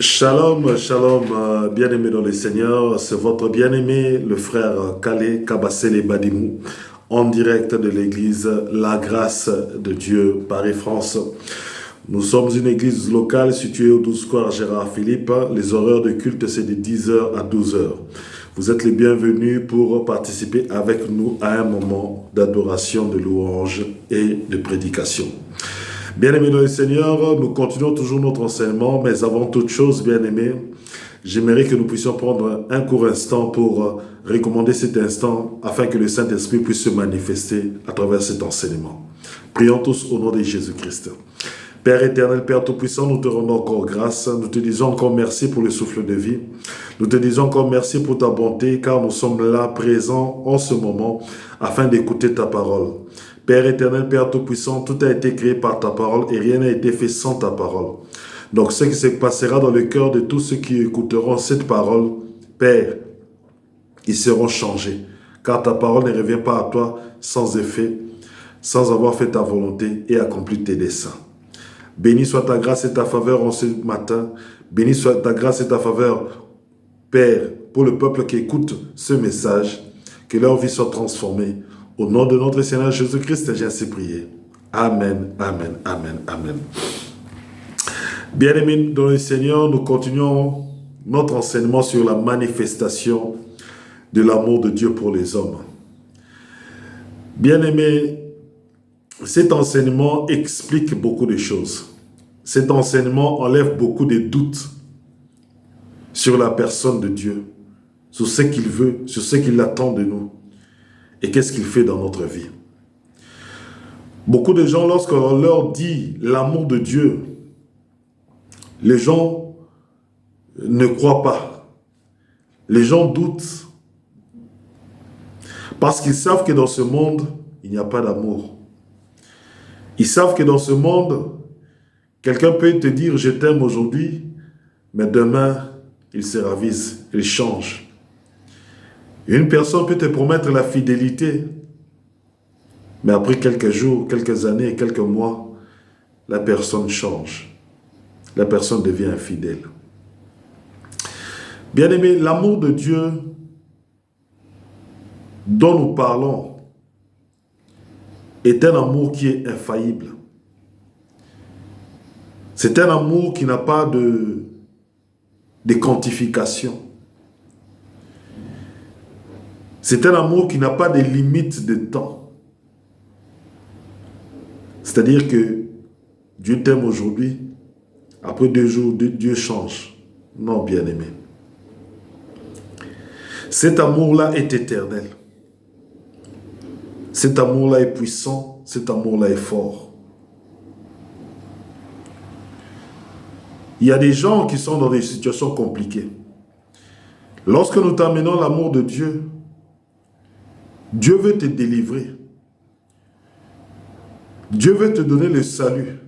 Shalom, shalom, bien-aimé dans le Seigneur, c'est votre bien-aimé, le frère Kale Kabasele Badimou, en direct de l'église La Grâce de Dieu, Paris-France. Nous sommes une église locale située au 12 square Gérard Philippe. Les horaires de culte, c'est de 10 heures à 12 heures. Vous êtes les bienvenus pour participer avec nous à un moment d'adoration, de louange et de prédication. Bien-aimés dans le Seigneur, nous continuons toujours notre enseignement, mais avant toute chose, bien-aimés, j'aimerais que nous puissions prendre un court instant pour recommander cet instant afin que le Saint-Esprit puisse se manifester à travers cet enseignement. Prions tous au nom de Jésus-Christ. Père éternel, Père Tout-Puissant, nous te rendons encore grâce, nous te disons encore merci pour le souffle de vie, nous te disons encore merci pour ta bonté, car nous sommes là présents en ce moment afin d'écouter ta parole. Père éternel, Père Tout-Puissant, tout a été créé par ta parole et rien n'a été fait sans ta parole. Donc ce qui se passera dans le cœur de tous ceux qui écouteront cette parole, Père, ils seront changés, car ta parole ne revient pas à toi sans effet, sans avoir fait ta volonté et accompli tes desseins. Béni soit ta grâce et ta faveur en ce matin. Béni soit ta grâce et ta faveur, Père, pour le peuple qui écoute ce message, que leur vie soit transformée. Au nom de notre Seigneur Jésus-Christ, j'ai ainsi prié. Amen, amen, amen, amen. Bien-aimés dans le Seigneur, nous continuons notre enseignement sur la manifestation de l'amour de Dieu pour les hommes. Bien-aimés, cet enseignement explique beaucoup de choses. Cet enseignement enlève beaucoup de doutes sur la personne de Dieu, sur ce qu'il veut, sur ce qu'il attend de nous et qu'est-ce qu'il fait dans notre vie. Beaucoup de gens, lorsqu'on leur dit l'amour de Dieu, les gens ne croient pas. Les gens doutent parce qu'ils savent que dans ce monde, il n'y a pas d'amour. Ils savent que dans ce monde, quelqu'un peut te dire « je t'aime aujourd'hui », mais demain, il se ravise, il change. Une personne peut te promettre la fidélité, mais après quelques jours, quelques années, quelques mois, la personne change. La personne devient infidèle. Bien-aimé, l'amour de Dieu dont nous parlons est un amour qui est infaillible. C'est un amour qui n'a pas de quantification. C'est un amour qui n'a pas de limite de temps. C'est-à-dire que Dieu t'aime aujourd'hui, après 2 jours, Dieu change. Non, bien-aimé. Cet amour-là est éternel. Cet amour-là est puissant, cet amour-là est fort. Il y a des gens qui sont dans des situations compliquées. Lorsque nous t'amenons l'amour de Dieu, Dieu veut te délivrer. Dieu veut te donner le salut.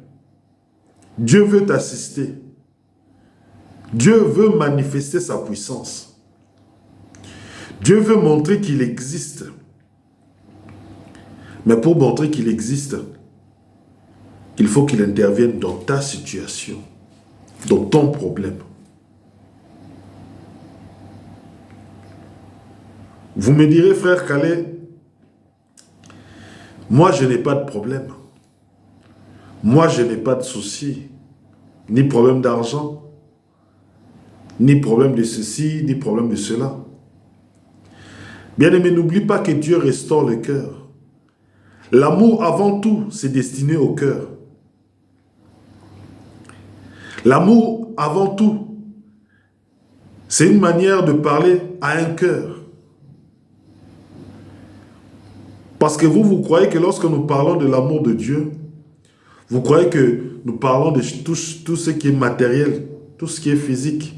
Dieu veut t'assister. Dieu veut manifester sa puissance. Dieu veut montrer qu'il existe. Mais pour montrer qu'il existe, il faut qu'il intervienne dans ta situation, dans ton problème. Vous me direz, frère Calais, moi je n'ai pas de problème. Moi je n'ai pas de soucis, ni problème d'argent, ni problème de ceci, ni problème de cela. Bien-aimé, n'oublie pas que Dieu restaure le cœur. L'amour, avant tout, c'est destiné au cœur. L'amour, avant tout, c'est une manière de parler à un cœur. Parce que vous croyez que lorsque nous parlons de l'amour de Dieu, vous croyez que nous parlons de tout ce qui est matériel, tout ce qui est physique.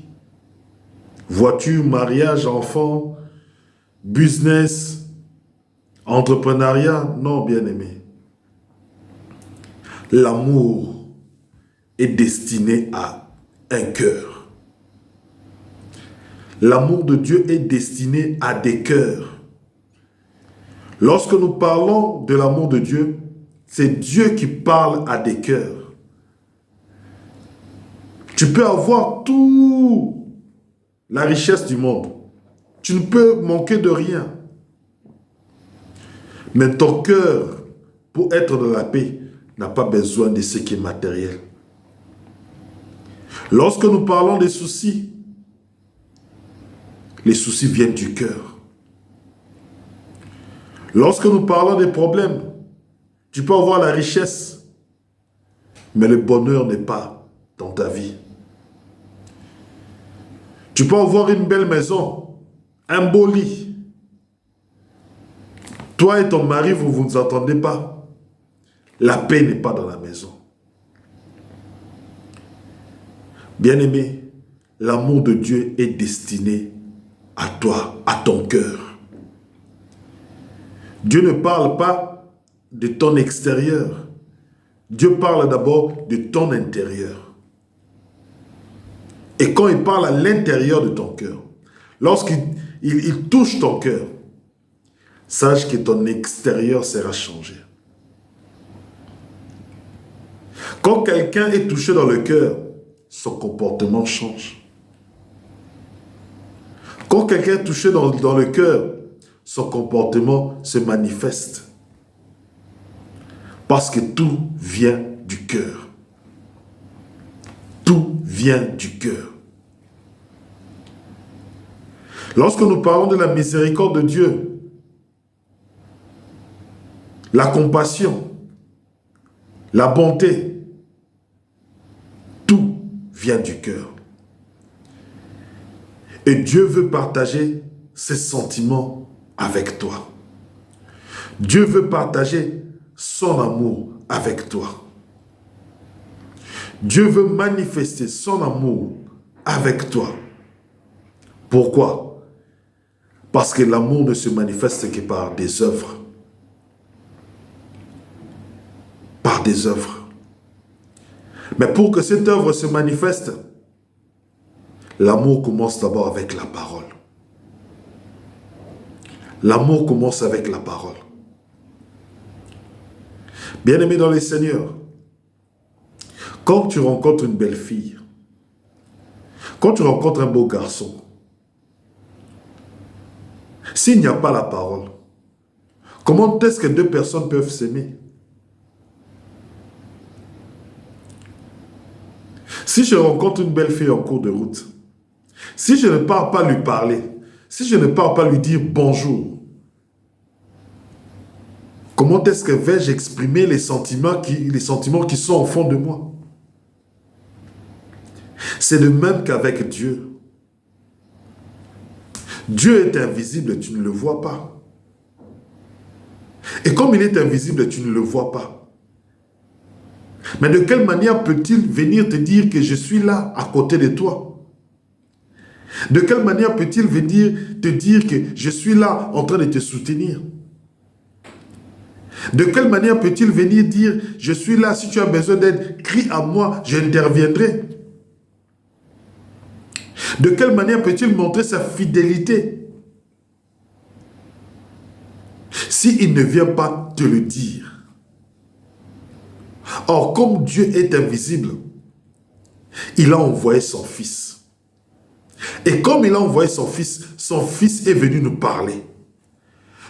Voiture, mariage, enfants, business, entrepreneuriat. Non, bien-aimé. L'amour est destiné à un cœur. L'amour de Dieu est destiné à des cœurs. Lorsque nous parlons de l'amour de Dieu, c'est Dieu qui parle à des cœurs. Tu peux avoir toute la richesse du monde. Tu ne peux manquer de rien. Mais ton cœur, pour être dans la paix, n'a pas besoin de ce qui est matériel. Lorsque nous parlons des soucis, les soucis viennent du cœur. Lorsque nous parlons des problèmes, tu peux avoir la richesse, mais le bonheur n'est pas dans ta vie. Tu peux avoir une belle maison, un beau lit. Toi et ton mari, vous ne vous entendez pas. La paix n'est pas dans la maison. Bien-aimé, l'amour de Dieu est destiné à toi, à ton cœur. Dieu ne parle pas de ton extérieur. Dieu parle d'abord de ton intérieur. Et quand il parle à l'intérieur de ton cœur, lorsqu'il touche ton cœur, sache que ton extérieur sera changé. Quand quelqu'un est touché dans le cœur, son comportement change. Quand quelqu'un est touché dans le cœur, son comportement se manifeste. Parce que tout vient du cœur. Tout vient du cœur. Lorsque nous parlons de la miséricorde de Dieu, la compassion, la bonté, tout vient du cœur. Et Dieu veut partager ses sentiments avec toi. Dieu veut partager son amour avec toi. Dieu veut manifester son amour avec toi. Pourquoi? Parce que l'amour ne se manifeste que par des œuvres. Par des œuvres. Mais pour que cette œuvre se manifeste, l'amour commence d'abord avec la parole. L'amour commence avec la parole. Bien-aimé dans le Seigneur, quand tu rencontres une belle fille, quand tu rencontres un beau garçon, s'il n'y a pas la parole, comment est-ce que deux personnes peuvent s'aimer? Si je rencontre une belle fille en cours de route, si je ne pars pas lui parler, si je ne pars pas lui dire bonjour, comment est-ce que vais-je exprimer les sentiments qui sont au fond de moi? C'est de même qu'avec Dieu. Dieu est invisible, tu ne le vois pas. Et comme il est invisible, tu ne le vois pas. Mais de quelle manière peut-il venir te dire que je suis là, à côté de toi? De quelle manière peut-il venir te dire que je suis là, en train de te soutenir? De quelle manière peut-il venir dire, je suis là, si tu as besoin d'aide, crie à moi, j'interviendrai? De quelle manière peut-il montrer sa fidélité s'il ne vient pas te le dire? Or, comme Dieu est invisible, il a envoyé son Fils. Et comme il a envoyé son Fils est venu nous parler.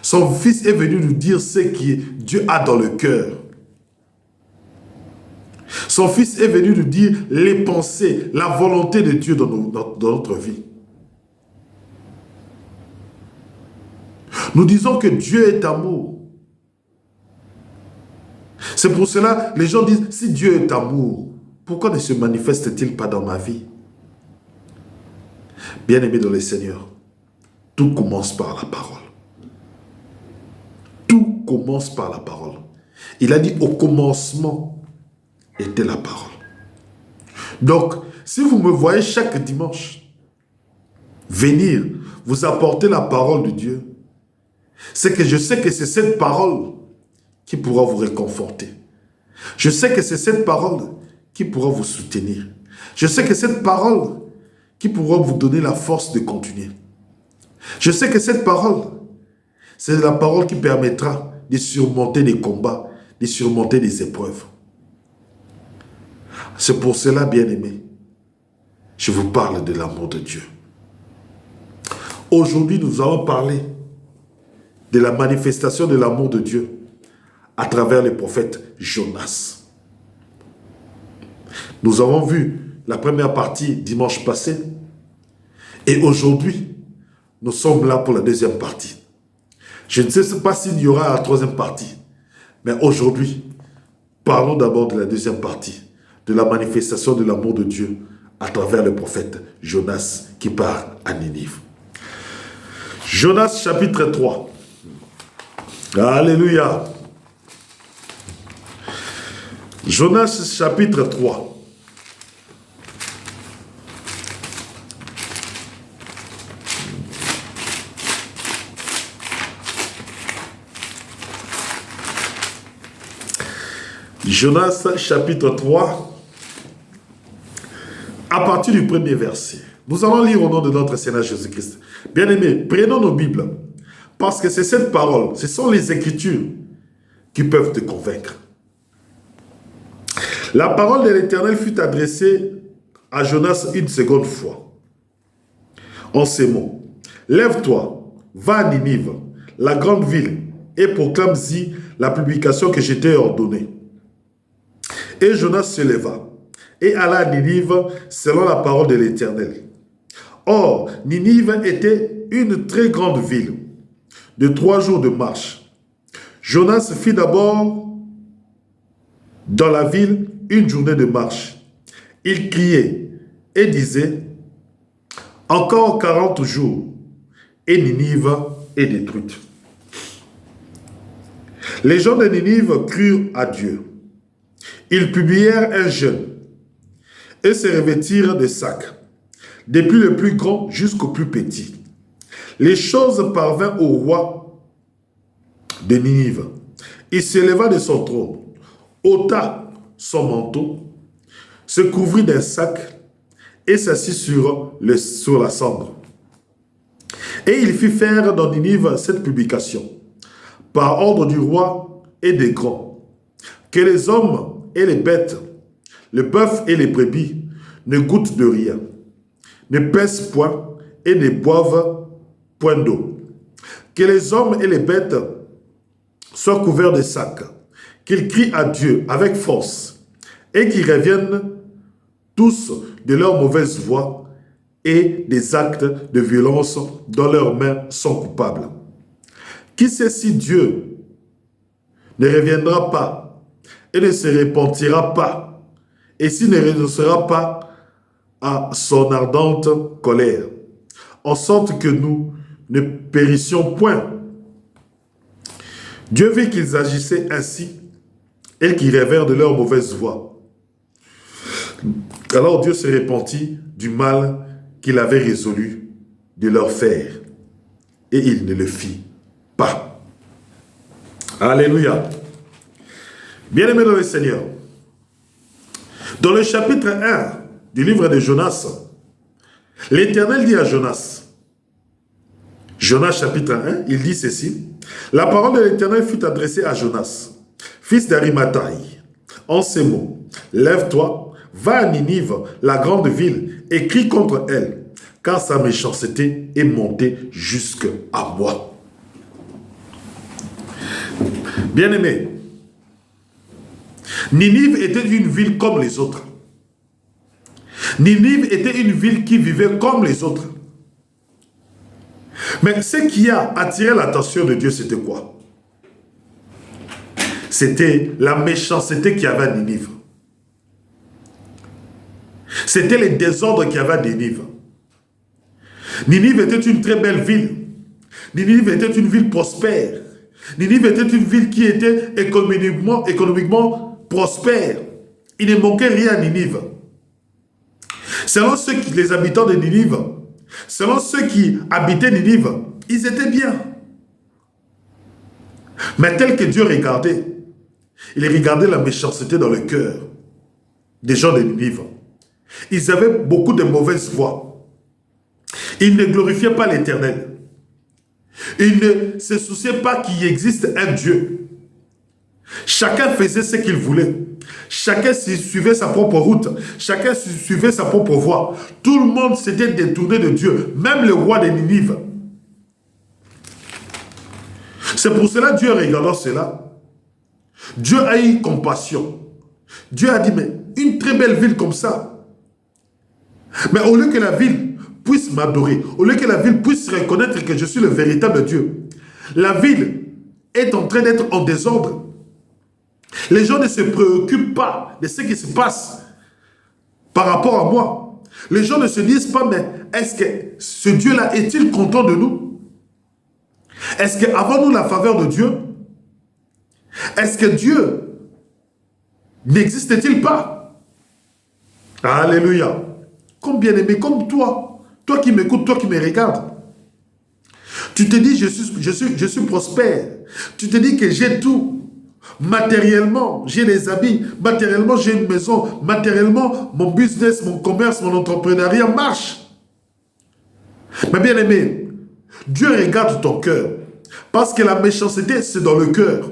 Son Fils est venu nous dire ce que Dieu a dans le cœur. Son Fils est venu nous dire les pensées, la volonté de Dieu dans notre vie. Nous disons que Dieu est amour. C'est pour cela que les gens disent, si Dieu est amour, pourquoi ne se manifeste-t-il pas dans ma vie? Bien-aimé dans le Seigneur, tout commence par la parole. Tout commence par la parole. Il a dit au commencement était la parole. Donc, si vous me voyez chaque dimanche venir vous apporter la parole de Dieu, c'est que je sais que c'est cette parole qui pourra vous réconforter. Je sais que c'est cette parole qui pourra vous soutenir. Je sais que cette parole qui pourra vous donner la force de continuer. Je sais que cette parole, c'est la parole qui permettra de surmonter des combats, de surmonter des épreuves. C'est pour cela, bien-aimé, je vous parle de l'amour de Dieu. Aujourd'hui, nous allons parler de la manifestation de l'amour de Dieu à travers le prophète Jonas. Nous avons vu la première partie dimanche passé et aujourd'hui, nous sommes là pour la deuxième partie. Je ne sais pas s'il y aura la troisième partie, mais aujourd'hui, parlons d'abord de la deuxième partie, de la manifestation de l'amour de Dieu à travers le prophète Jonas qui part à Ninive. Jonas chapitre 3. Alléluia. Jonas chapitre 3. Jonas chapitre 3, à partir du premier verset. Nous allons lire au nom de notre Seigneur Jésus-Christ. Bien-aimés, prenons nos Bibles, parce que c'est cette parole, ce sont les Écritures qui peuvent te convaincre. La parole de l'Éternel fut adressée à Jonas une seconde fois, en ces mots. Lève-toi, va à Ninive, la grande ville, et proclame-y la publication que je t'ai ordonnée. Et Jonas se leva et alla à Ninive selon la parole de l'Éternel. Or, Ninive était une très grande ville de 3 jours de marche. Jonas fit d'abord dans la ville une journée de marche. Il criait et disait, « Encore 40 jours, et Ninive est détruite. » Les gens de Ninive crurent à Dieu. Ils publièrent un jeûne et se revêtirent de sacs, depuis le plus grand jusqu'au plus petit. Les choses parvinrent au roi de Ninive. Il se leva de son trône, ôta son manteau, se couvrit d'un sac et s'assit sur la cendre. Et il fit faire dans Ninive cette publication, par ordre du roi et des grands, que les hommes et les bêtes, le bœuf et les brebis, ne goûtent de rien, ne pèsent point et ne boivent point d'eau. Que les hommes et les bêtes soient couverts de sacs, qu'ils crient à Dieu avec force, et qu'ils reviennent tous de leur mauvaise voie et des actes de violence dont leurs mains sont coupables. Qui sait si Dieu ne reviendra pas et ne se repentira pas, et s'il ne renoncera pas à son ardente colère, en sorte que nous ne périssions point. Dieu vit qu'ils agissaient ainsi et qu'ils revinrent de leur mauvaise voie. Alors Dieu se repentit du mal qu'il avait résolu de leur faire, et il ne le fit pas. Alléluia. Bien-aimés dans le Seigneur, dans le chapitre 1 du livre de Jonas, l'Éternel dit à Jonas, Jonas chapitre 1, il dit ceci, « La parole de l'Éternel fut adressée à Jonas, fils d'Arimathie, en ces mots, « Lève-toi, va à Ninive, la grande ville, et crie contre elle, car sa méchanceté est montée jusqu'à moi. » Bien-aimés, Ninive était une ville comme les autres. Ninive était une ville qui vivait comme les autres. Mais ce qui a attiré l'attention de Dieu, c'était quoi? C'était la méchanceté qu'il y avait à Ninive. C'était les désordres qu'il y avait à Ninive. Ninive était une très belle ville. Ninive était une ville prospère. Ninive était une ville qui était économiquement prospère. Il ne manquait rien à Ninive. Selon les habitants de Ninive, selon ceux qui habitaient Ninive, ils étaient bien. Mais tel que Dieu regardait, il regardait la méchanceté dans le cœur des gens de Ninive. Ils avaient beaucoup de mauvaises voies. Ils ne glorifiaient pas l'Éternel. Ils ne se souciaient pas qu'il existe un Dieu. Chacun faisait ce qu'il voulait. Chacun suivait sa propre route. Chacun suivait sa propre voie. Tout le monde s'était détourné de Dieu. Même le roi de Ninive. C'est pour cela Dieu, regardant cela, Dieu a eu compassion. Dieu a dit, mais une très belle ville comme ça. Mais au lieu que la ville puisse m'adorer, au lieu que la ville puisse reconnaître que je suis le véritable Dieu, la ville est en train d'être en désordre. Les gens ne se préoccupent pas de ce qui se passe par rapport à moi. Les gens ne se disent pas, mais est-ce que ce Dieu-là est-il content de nous? Est-ce qu'avons-nous la faveur de Dieu? Est-ce que Dieu n'existe-t-il pas? Alléluia. Comme bien-aimé, comme toi qui m'écoutes, toi qui me regardes. Tu te dis, je suis prospère. Tu te dis que j'ai tout. Matériellement, j'ai des habits. Matériellement, j'ai une maison. Matériellement, mon business, mon commerce, mon entrepreneuriat marche. Mais bien-aimé, Dieu regarde ton cœur. Parce que la méchanceté, c'est dans le cœur.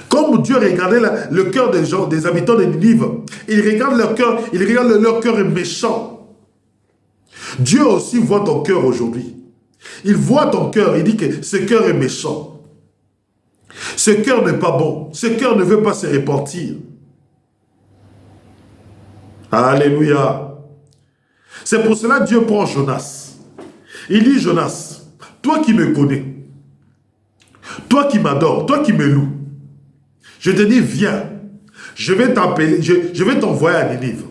Comme Dieu regardait le cœur des gens, des habitants de Ninive, il regarde leur cœur, leur cœur est méchant. Dieu aussi voit ton cœur aujourd'hui. Il voit ton cœur, il dit que ce cœur est méchant. Ce cœur n'est pas bon. Ce cœur ne veut pas se repentir. Alléluia. C'est pour cela que Dieu prend Jonas. Il dit, Jonas, toi qui me connais, toi qui m'adores, toi qui me loues, je te dis, viens, je vais t'appeler, je vais t'envoyer à Ninive.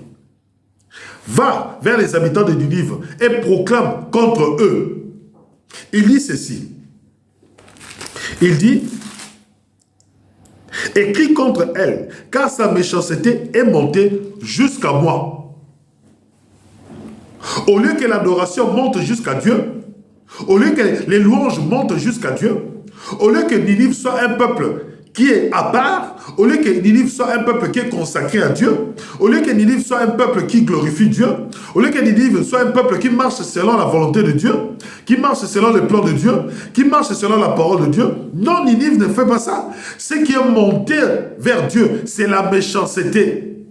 Va vers les habitants de Ninive et proclame contre eux. Il dit ceci. Il dit, écris contre elle, car sa méchanceté est montée jusqu'à moi. Au lieu que l'adoration monte jusqu'à Dieu, au lieu que les louanges montent jusqu'à Dieu, au lieu que Ninive soit un peuple qui est à part, au lieu que Ninive soit un peuple qui est consacré à Dieu, au lieu que Ninive soit un peuple qui glorifie Dieu, au lieu que Ninive soit un peuple qui marche selon la volonté de Dieu, qui marche selon le plan de Dieu, qui marche selon la parole de Dieu, non, Ninive ne fait pas ça. Ce qui est monté vers Dieu, c'est la méchanceté.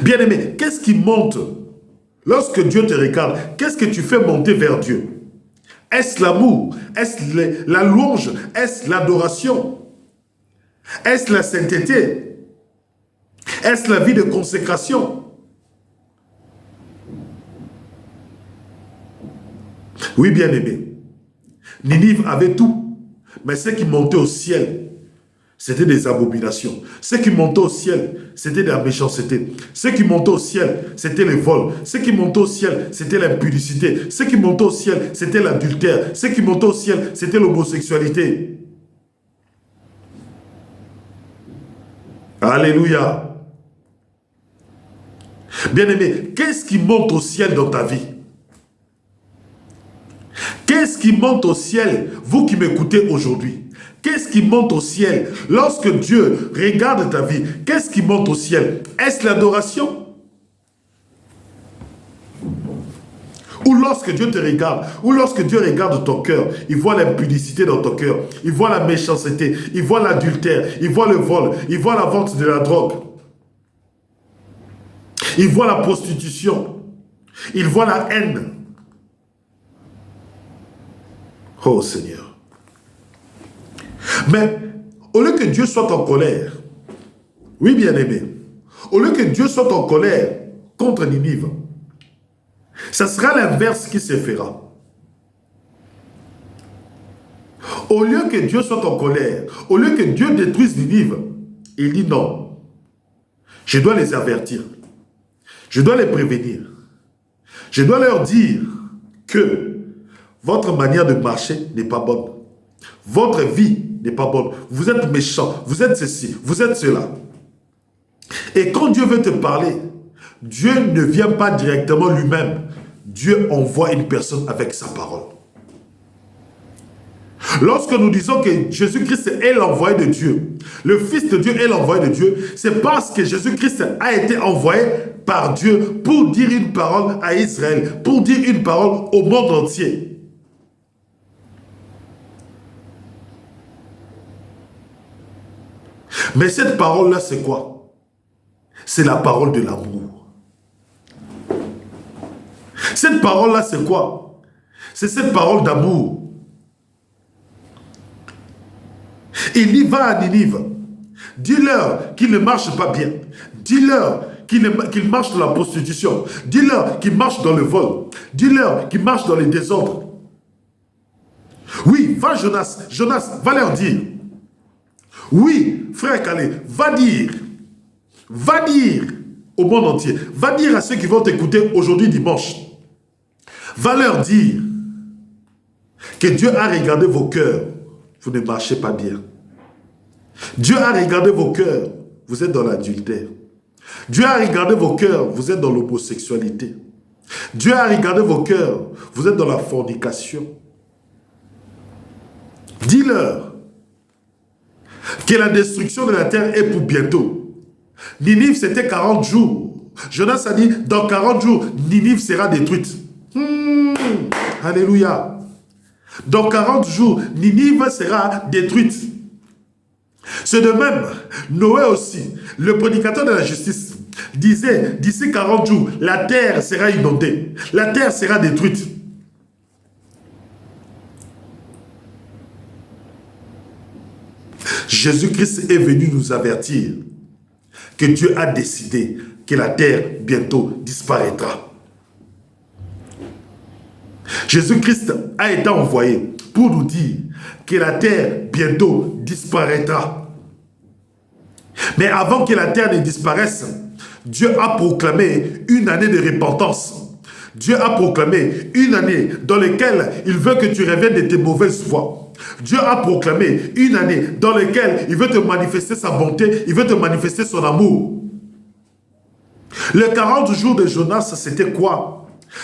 Bien-aimé, qu'est-ce qui monte lorsque Dieu te regarde? Qu'est-ce que tu fais monter vers Dieu? Est-ce l'amour? Est-ce la louange? Est-ce l'adoration? Est-ce la sainteté? Est-ce la vie de consécration? Oui, bien-aimé. Ninive avait tout, mais ce qui montait au ciel, c'était des abominations. Ce qui montait au ciel, c'était de la méchanceté. Ce qui montait au ciel, c'était le vol. Ce qui montait au ciel, c'était l'impudicité. Ce qui montait au ciel, c'était l'adultère. Ce qui montait au ciel, c'était l'homosexualité. Alléluia. Bien-aimé, qu'est-ce qui monte au ciel dans ta vie? Qu'est-ce qui monte au ciel, vous qui m'écoutez aujourd'hui? Qu'est-ce qui monte au ciel? Lorsque Dieu regarde ta vie, qu'est-ce qui monte au ciel? Est-ce l'adoration? Ou lorsque Dieu te regarde, ou lorsque Dieu regarde ton cœur, il voit l'impudicité dans ton cœur, il voit la méchanceté, il voit l'adultère, il voit le vol, il voit la vente de la drogue, il voit la prostitution, il voit la haine. Oh Seigneur. Mais au lieu que Dieu soit en colère, oui bien-aimé, au lieu que Dieu soit en colère contre Ninive, ça sera l'inverse qui se fera. Au lieu que Dieu soit en colère, au lieu que Dieu détruise Ninive, il dit non, je dois les avertir, je dois les prévenir, je dois leur dire que votre manière de marcher n'est pas bonne, votre vie n'est pas bonne, vous êtes méchant, vous êtes ceci, vous êtes cela. Et quand Dieu veut te parler, Dieu ne vient pas directement lui-même. Dieu envoie une personne avec sa parole. Lorsque nous disons que Jésus-Christ est l'envoyé de Dieu, le Fils de Dieu est l'envoyé de Dieu, c'est parce que Jésus-Christ a été envoyé par Dieu pour dire une parole à Israël, pour dire une parole au monde entier. Mais cette parole-là, c'est quoi? C'est la parole de l'amour. Cette parole-là, c'est quoi? C'est cette parole d'amour. Il y va à Ninive. Dis-leur qu'il ne marche pas bien. Dis-leur qu'il marche dans la prostitution. Dis-leur qu'il marche dans le vol. Dis-leur qu'il marche dans les désordres. Oui, va Jonas. Jonas, va leur dire. Oui, frère Calais, va dire. Va dire au monde entier. Va dire à ceux qui vont t'écouter aujourd'hui dimanche. Va leur dire que Dieu a regardé vos cœurs. Vous ne marchez pas bien. Dieu a regardé vos cœurs. Vous êtes dans l'adultère. Dieu a regardé vos cœurs. Vous êtes dans l'homosexualité. Dieu a regardé vos cœurs. Vous êtes dans la fornication. Dis-leur que la destruction de la terre est pour bientôt. Ninive, c'était 40 jours. Jonas a dit, dans 40 jours, Ninive sera détruite. Alléluia. Dans 40 jours, Ninive sera détruite. C'est de même, Noé aussi, le prédicateur de la justice, disait, d'ici 40 jours, la terre sera inondée. La terre sera détruite. Jésus-Christ est venu nous avertir que Dieu a décidé que la terre bientôt disparaîtra. Jésus-Christ a été envoyé pour nous dire que la terre bientôt disparaîtra. Mais avant que la terre ne disparaisse, Dieu a proclamé une année de repentance. Dieu a proclamé une année dans laquelle il veut que tu reviennes de tes mauvaises voies. Dieu a proclamé une année dans laquelle il veut te manifester sa bonté, il veut te manifester son amour. Les 40 jours de Jonas, c'était quoi?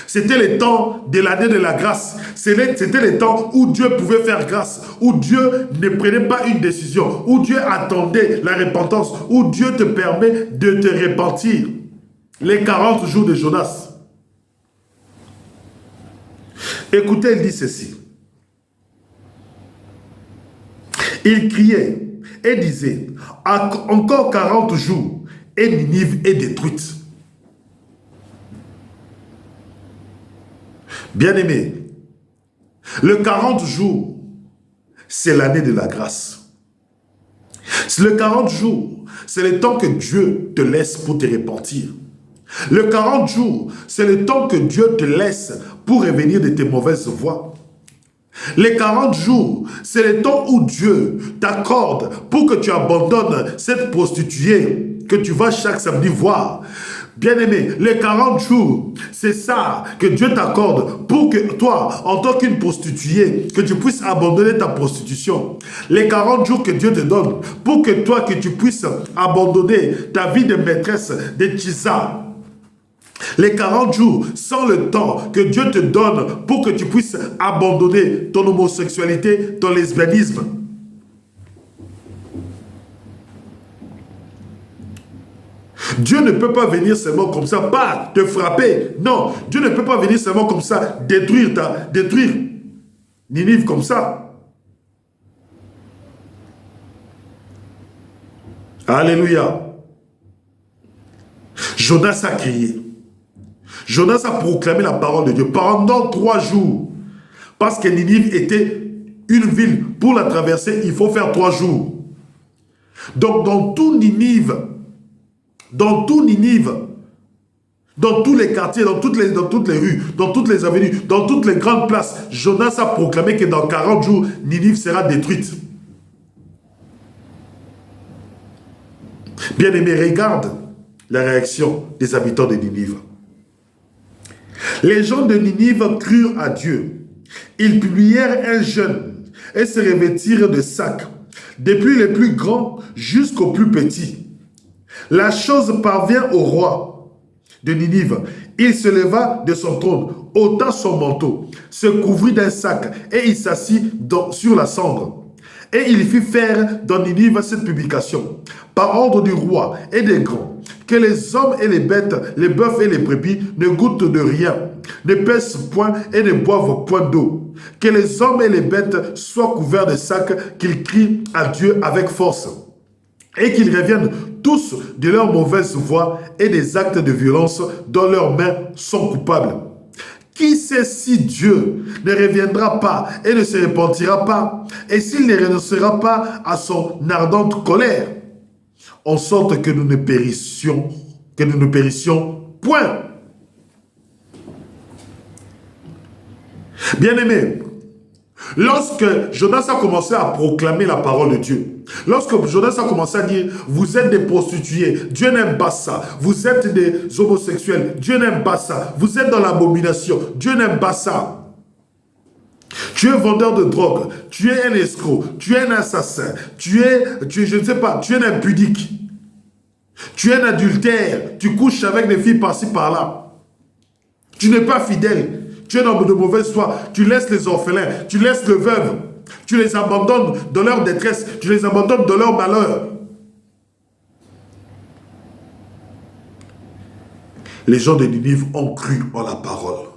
C'était le temps de l'année de la grâce. C'était le temps où Dieu pouvait faire grâce, où Dieu ne prenait pas une décision, où Dieu attendait la repentance, où Dieu te permet de te repentir. Les 40 jours de Jonas. Écoutez, il dit ceci. Il criait et disait, encore 40 jours et Ninive est détruite. Bien-aimé, le 40 jours, c'est l'année de la grâce. Le 40 jours, c'est le temps que Dieu te laisse pour te repentir. Le 40 jours, c'est le temps que Dieu te laisse pour revenir de tes mauvaises voies. Les 40 jours, c'est le temps où Dieu t'accorde pour que tu abandonnes cette prostituée que tu vas chaque samedi voir. Bien-aimé, les 40 jours, c'est ça que Dieu t'accorde pour que toi, en tant qu'une prostituée, que tu puisses abandonner ta prostitution. Les 40 jours que Dieu te donne pour que toi, que tu puisses abandonner ta vie de maîtresse, de tchisa. Les 40 jours sans le temps que Dieu te donne pour que tu puisses abandonner ton homosexualité, ton lesbianisme. Dieu ne peut pas venir seulement comme ça, pas te frapper. Non, Dieu ne peut pas venir seulement comme ça, détruire Ninive comme ça. Alléluia. Jonas a crié. Jonas a proclamé la parole de Dieu pendant 3 jours. Parce que Ninive était une ville. Pour la traverser, il faut faire 3 jours. Donc dans tout Ninive, dans tous les quartiers, dans toutes les rues, dans toutes les avenues, dans toutes les grandes places, Jonas a proclamé que dans 40 jours, Ninive sera détruite. Bien-aimé, regarde la réaction des habitants de Ninive. Les gens de Ninive crurent à Dieu. Ils publièrent un jeûne et se revêtirent de sacs, depuis les plus grands jusqu'aux plus petits. La chose parvient au roi de Ninive. Il se leva de son trône, ôta son manteau, se couvrit d'un sac et il s'assit sur la cendre. Et il fit faire dans Ninive cette publication, par ordre du roi et des grands, que les hommes et les bêtes, les bœufs et les brebis ne goûtent de rien, ne pèsent point et ne boivent point d'eau. Que les hommes et les bêtes soient couverts de sacs, qu'ils crient à Dieu avec force. et qu'ils reviennent tous de leur mauvaise voie et des actes de violence dont leurs mains sont coupables. Qui sait si Dieu ne reviendra pas et ne se repentira pas, et s'il ne renoncera pas à son ardente colère, en sorte que nous ne périssions point. Bien-aimés, lorsque Jonas a commencé à proclamer la parole de Dieu, lorsque Jonas a commencé à dire, vous êtes des prostituées, Dieu n'aime pas ça, vous êtes des homosexuels, Dieu n'aime pas ça, vous êtes dans l'abomination, Dieu n'aime pas ça. Tu es vendeur de drogue, tu es un escroc, tu es un assassin, tu es je ne sais pas, tu es un impudique, tu es un adultère, tu couches avec des filles par-ci par-là, tu n'es pas fidèle. Tu es dans de mauvaise foi, tu laisses les orphelins, tu laisses les veuves, tu les abandonnes dans leur détresse, tu les abandonnes dans leur malheur. Les gens de Ninive ont cru en la parole.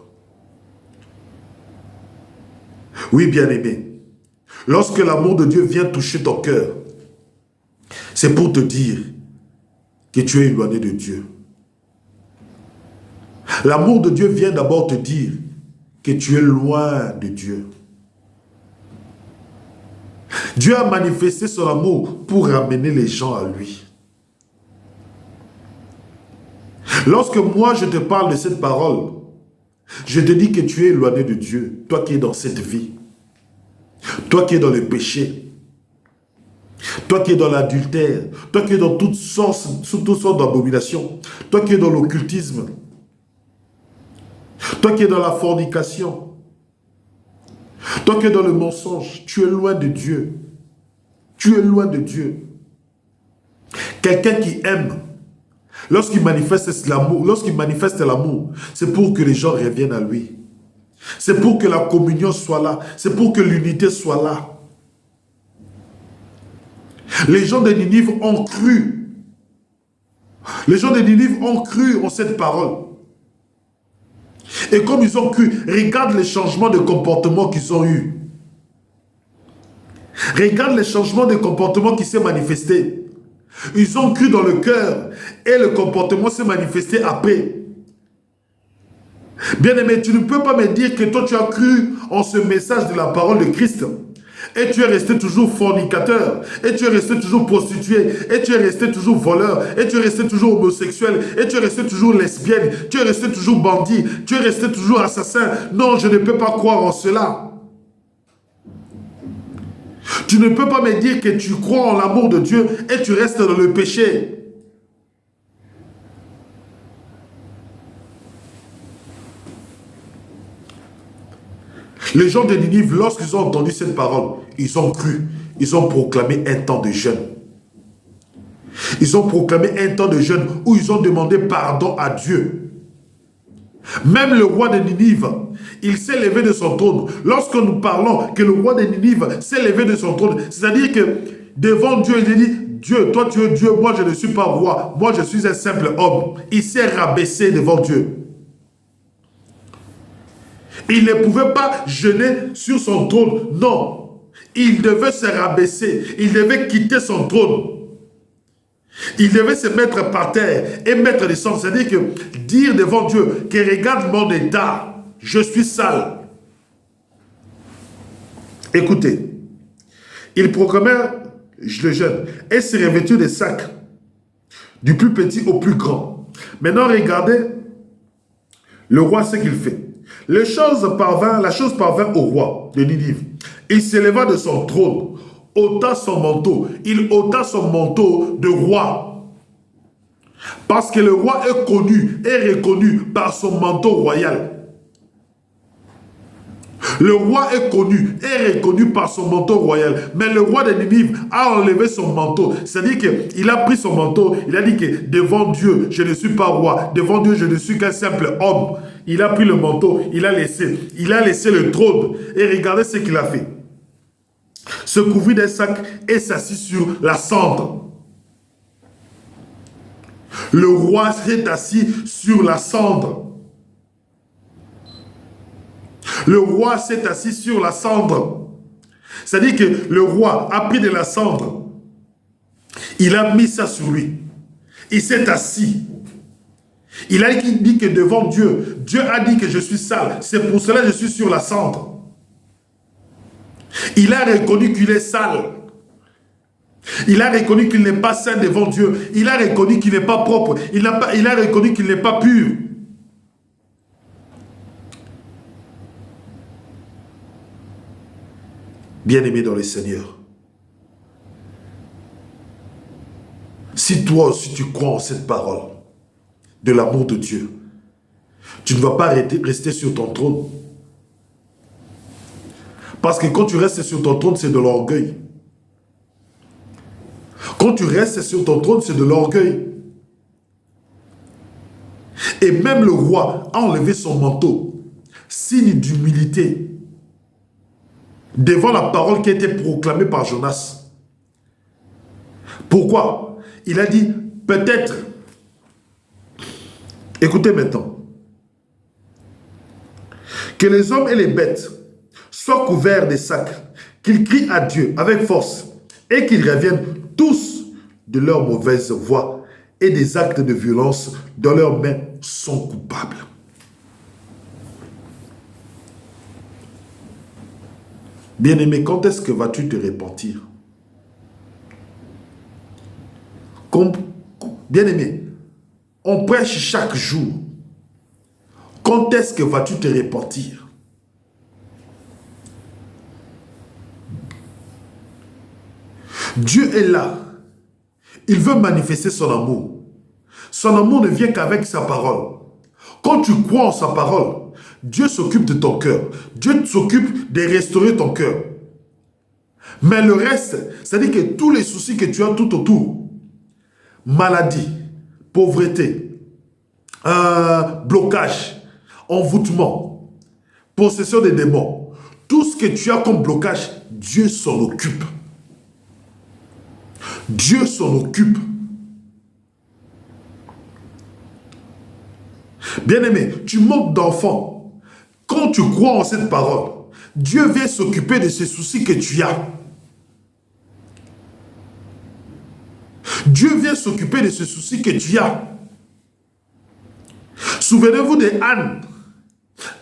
Oui, bien-aimé, lorsque l'amour de Dieu vient toucher ton cœur, c'est pour te dire que tu es éloigné de Dieu. L'amour de Dieu vient d'abord te dire que tu es loin de Dieu. Dieu a manifesté son amour pour ramener les gens à lui. Lorsque moi je te parle de cette parole, je te dis que tu es éloigné de Dieu, toi qui es dans cette vie, toi qui es dans le péché, toi qui es dans l'adultère, toi qui es dans toutes sortes d'abominations, toi qui es dans l'occultisme, toi qui es dans la fornication, toi qui es dans le mensonge, tu es loin de Dieu. Tu es loin de Dieu. Quelqu'un qui aime, lorsqu'il manifeste l'amour, c'est pour que les gens reviennent à lui. C'est pour que la communion soit là. C'est pour que l'unité soit là. Les gens de Ninive ont cru. Les gens de Ninive ont cru en cette parole. Et comme ils ont cru, regarde les changements de comportement qu'ils ont eus. Regarde les changements de comportement qui s'est manifesté. Ils ont cru dans le cœur et le comportement s'est manifesté après. Bien-aimé, tu ne peux pas me dire que toi tu as cru en ce message de la parole de Christ et tu es resté toujours fornicateur, et tu es resté toujours prostitué, et tu es resté toujours voleur, et tu es resté toujours homosexuel, et tu es resté toujours lesbienne, tu es resté toujours bandit, tu es resté toujours assassin. Non, je ne peux pas croire en cela. Tu ne peux pas me dire que tu crois en l'amour de Dieu et tu restes dans le péché. Les gens de Ninive, lorsqu'ils ont entendu cette parole, ils ont cru, ils ont proclamé un temps de jeûne. Ils ont proclamé un temps de jeûne où ils ont demandé pardon à Dieu. Même le roi de Ninive, il s'est levé de son trône. Lorsque nous parlons que le roi de Ninive s'est levé de son trône, c'est-à-dire que devant Dieu, il a dit, Dieu, toi tu es Dieu, moi je ne suis pas roi, moi je suis un simple homme. Il s'est rabaissé devant Dieu. Il ne pouvait pas jeûner sur son trône, non. Il devait se rabaisser, il devait quitter son trône. Il devait se mettre par terre et mettre des sangs. C'est-à-dire que dire devant Dieu que regarde mon état, je suis sale. Écoutez, il proclamait le jeûne et se revêtit des sacs, du plus petit au plus grand. Maintenant, regardez le roi ce qu'il fait. La chose parvint au roi de Ninive. Il s'éleva de son trône, ôta son manteau. Il ôta son manteau de roi. Parce que le roi est connu et reconnu par son manteau royal. Le roi est connu et reconnu par son manteau royal. Mais le roi de Ninive a enlevé son manteau. C'est-à-dire qu'il a pris son manteau. Il a dit que devant Dieu, je ne suis pas roi. Devant Dieu, je ne suis qu'un simple homme. Il a pris le manteau. Il a laissé le trône. Et regardez ce qu'il a fait. Se couvrit d'un sac et s'assit sur la cendre. Le roi s'est assis sur la cendre. Le roi s'est assis sur la cendre. C'est-à-dire que le roi a pris de la cendre Il a mis ça sur lui. Il s'est assis. Il a dit que devant Dieu, Dieu a dit que je suis sale. C'est pour cela que je suis sur la cendre. Il a reconnu qu'il est sale. Il a reconnu qu'il n'est pas saint devant Dieu. Il a reconnu qu'il n'est pas propre. Il a reconnu qu'il n'est pas pur. Bien-aimé dans le Seigneur, si toi aussi tu crois en cette parole de l'amour de Dieu, tu ne vas pas rester sur ton trône. Parce que quand tu restes sur ton trône, c'est de l'orgueil. Quand tu restes sur ton trône, c'est de l'orgueil. Et même le roi a enlevé son manteau, signe d'humilité, devant la parole qui a été proclamée par Jonas. Pourquoi? Il a dit, peut-être, écoutez maintenant, que les hommes et les bêtes soient couverts des sacs, qu'ils crient à Dieu avec force et qu'ils reviennent tous de leurs mauvaises voies et des actes de violence dont leurs mains sont coupables. Bien-aimé, quand est-ce que vas-tu te repentir? Bien-aimé, on prêche chaque jour. Quand est-ce que vas-tu te repentir? Dieu est là. Il veut manifester son amour. Son amour ne vient qu'avec sa parole. Quand tu crois en sa parole, Dieu s'occupe de ton cœur. Dieu s'occupe de restaurer ton cœur. Mais le reste, c'est-à-dire que tous les soucis que tu as tout autour, maladie, pauvreté, blocage, envoûtement, possession des démons, tout ce que tu as comme blocage, Dieu s'en occupe. Dieu s'en occupe. Bien-aimé, tu manques d'enfants. Quand tu crois en cette parole, Dieu vient s'occuper de ces soucis que tu as. Dieu vient s'occuper de ces soucis que tu as. Souvenez-vous de Anne.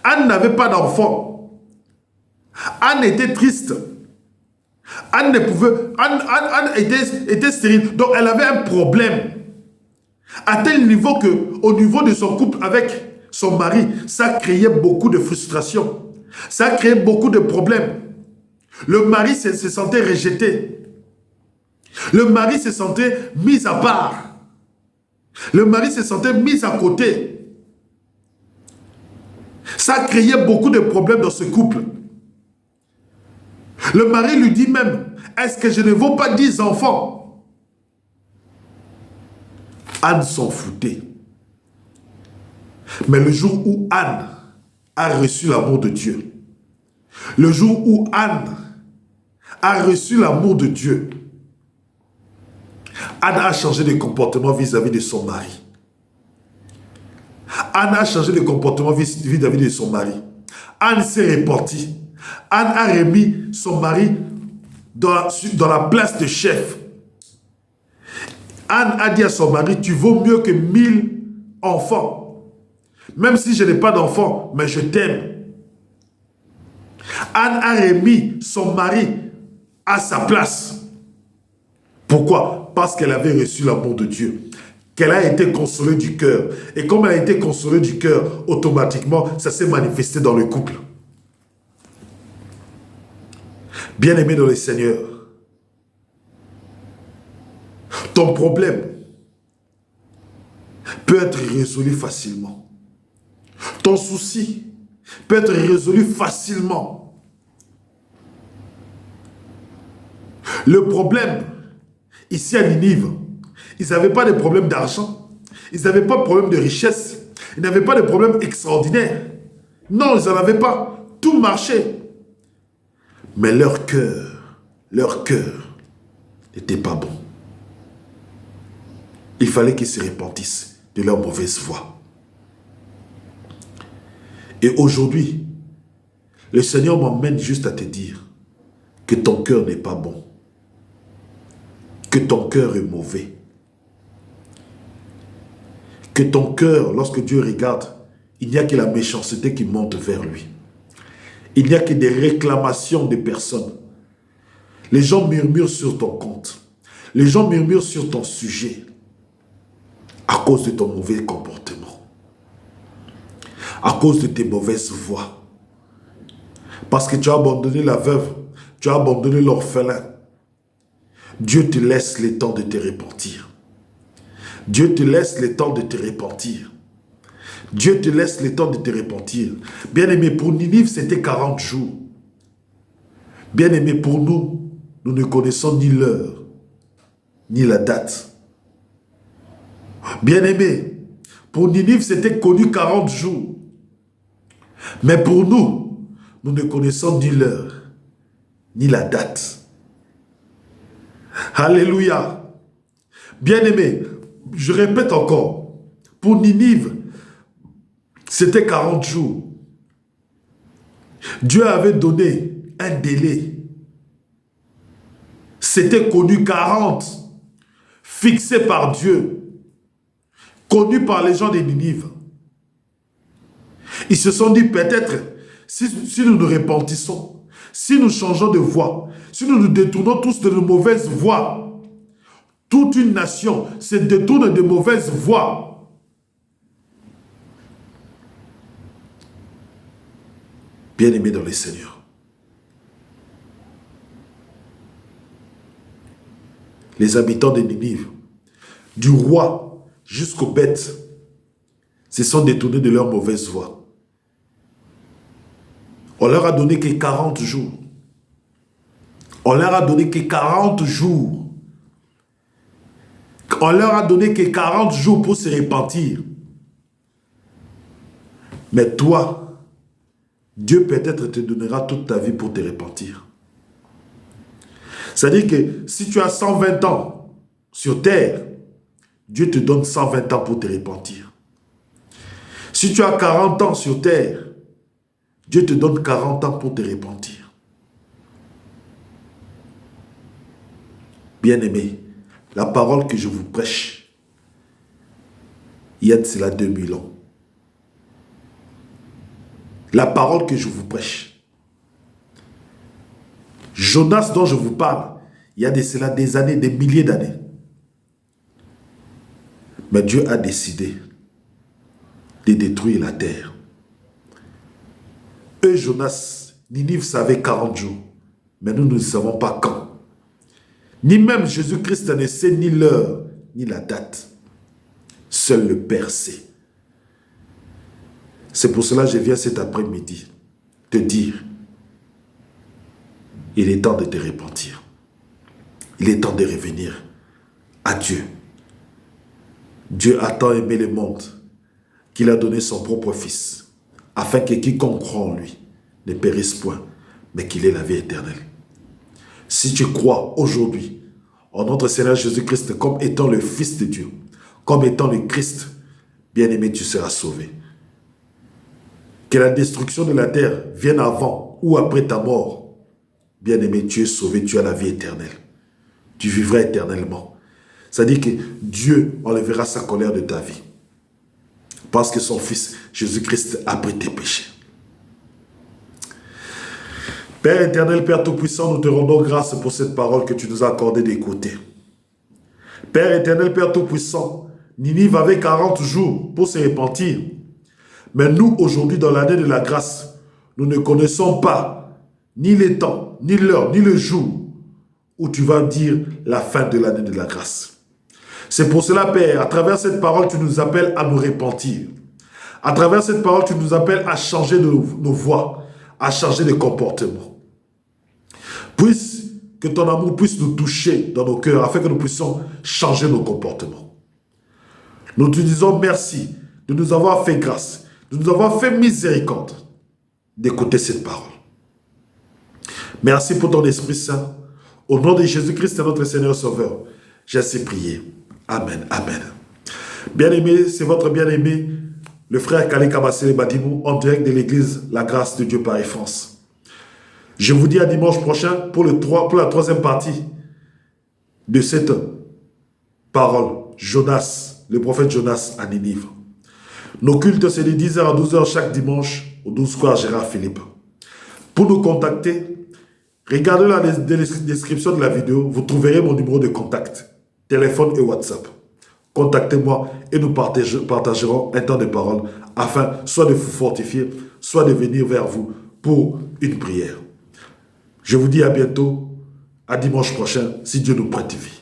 Anne n'avait pas d'enfant. Anne était triste. Anne ne pouvait... Anne était stérile. Donc elle avait un problème. À tel niveau que, au niveau de son couple avec son mari, ça créait beaucoup de frustration. Ça créait beaucoup de problèmes. Le mari se sentait rejeté. Le mari se sentait mis à part. Le mari se sentait mis à côté. Ça créait beaucoup de problèmes dans ce couple. Le mari lui dit même, est-ce que je ne vaux pas 10 enfants? Anne s'en foutait. Mais le jour où Anne a reçu l'amour de Dieu, le jour où Anne a reçu l'amour de Dieu, Anne a changé de comportement vis-à-vis de son mari. Anne a changé de comportement vis-à-vis de son mari. Anne s'est repentie. Anne a remis son mari dans la place de chef. Anne a dit à son mari, tu vaux mieux que 1000 enfants. Même si je n'ai pas d'enfants, mais je t'aime. Anne a remis son mari à sa place. Pourquoi? Parce qu'elle avait reçu l'amour de Dieu. Qu'elle a été consolée du cœur. Et comme elle a été consolée du cœur, automatiquement, ça s'est manifesté dans le couple. Bien-aimé dans le Seigneur, ton problème peut être résolu facilement. Ton souci peut être résolu facilement. Le problème, ici à Ninive, ils n'avaient pas de problème d'argent, ils n'avaient pas de problème de richesse, ils n'avaient pas de problème extraordinaire. Non, ils n'en avaient pas. Tout marchait. Mais leur cœur n'était pas bon. Il fallait qu'ils se repentissent de leur mauvaise voie. Et aujourd'hui, le Seigneur m'emmène juste à te dire que ton cœur n'est pas bon. que ton cœur est mauvais. Que ton cœur, lorsque Dieu regarde, il n'y a que la méchanceté qui monte vers lui. Il n'y a que des réclamations de personnes. Les gens murmurent sur ton compte. Les gens murmurent sur ton sujet à cause de ton mauvais comportement, à cause de tes mauvaises voies. Parce que tu as abandonné la veuve, tu as abandonné l'orphelin. Dieu te laisse le temps de te repentir. Dieu te laisse le temps de te repentir. Dieu te laisse le temps de te repentir. Bien-aimé, pour Ninive, c'était 40 jours. Bien-aimé, pour nous, nous ne connaissons ni l'heure, ni la date. Bien-aimé, pour Ninive, c'était connu 40 jours. Mais pour nous, nous ne connaissons ni l'heure, ni la date. Alléluia. Bien-aimé, je répète encore, pour Ninive, c'était 40 jours. Dieu avait donné un délai. C'était connu 40, fixé par Dieu, connu par les gens de Ninive. Ils se sont dit peut-être, si nous nous repentissons, si nous changeons de voie, si nous nous détournons tous de nos mauvaises voies, toute une nation se détourne de mauvaises voies. Bien-aimés dans le Seigneur, les habitants de Ninive, du roi jusqu'aux bêtes, se sont détournés de leur mauvaise voie. On leur a donné que 40 jours. On leur a donné que 40 jours. On leur a donné que 40 jours pour se repentir. Mais toi, Dieu peut-être te donnera toute ta vie pour te repentir. C'est-à-dire que si tu as 120 ans sur terre, Dieu te donne 120 ans pour te repentir. Si tu as 40 ans sur terre, Dieu te donne 40 ans pour te repentir. Bien-aimé, la parole que je vous prêche, il y a de cela 2000 ans. La parole que je vous prêche. Jonas dont je vous parle, il y a de cela des années, des milliers d'années. Mais Dieu a décidé de détruire la terre. Eux, Jonas, Ninive savait 40 jours. Mais nous ne savons pas quand. Ni même Jésus-Christ ne sait ni l'heure, ni la date. Seul le Père sait. C'est pour cela que je viens cet après-midi te dire, il est temps de te repentir. Il est temps de revenir à Dieu. Dieu a tant aimé le monde qu'il a donné son propre Fils, afin que quiconque croit en lui ne périsse point, mais qu'il ait la vie éternelle. Si tu crois aujourd'hui en notre Seigneur Jésus-Christ comme étant le Fils de Dieu, comme étant le Christ, bien-aimé, tu seras sauvé. Que la destruction de la terre vienne avant ou après ta mort, bien-aimé, tu es sauvé, tu as la vie éternelle. Tu vivras éternellement. C'est-à-dire que Dieu enlèvera sa colère de ta vie. Parce que son Fils, Jésus-Christ, a pris tes péchés. Père éternel, Père Tout-Puissant, nous te rendons grâce pour cette parole que tu nous as accordé d'écouter. Père éternel, Père Tout-Puissant, Ninive avait 40 jours pour se repentir. Mais nous, aujourd'hui, dans l'année de la grâce, nous ne connaissons pas ni les temps, ni l'heure, ni le jour où tu vas dire la fin de l'année de la grâce. C'est pour cela, Père, à travers cette parole, tu nous appelles à nous repentir. À travers cette parole, tu nous appelles à changer nos voies, à changer de comportement. Puisse que ton amour puisse nous toucher dans nos cœurs, afin que nous puissions changer nos comportements. Nous te disons merci de nous avoir fait grâce, de nous avoir fait miséricorde d'écouter cette parole. Merci pour ton Esprit Saint. Au nom de Jésus-Christ, notre Seigneur Sauveur, j'ai ainsi prié. Amen. Amen. Bien-aimé, c'est votre bien-aimé, le frère Kale Kabasele Badimou, en direct de l'église La Grâce de Dieu Paris France. Je vous dis à dimanche prochain pour la troisième partie de cette parole, Jonas, le prophète Jonas à Ninive. Nos cultes, c'est de 10h à 12h chaque dimanche au 12 square Gérard Philippe. Pour nous contacter, regardez la description de la vidéo, vous trouverez mon numéro de contact, téléphone et WhatsApp. Contactez-moi et nous partagerons un temps de parole afin soit de vous fortifier, soit de venir vers vous pour une prière. Je vous dis à bientôt, à dimanche prochain, si Dieu nous prête vie.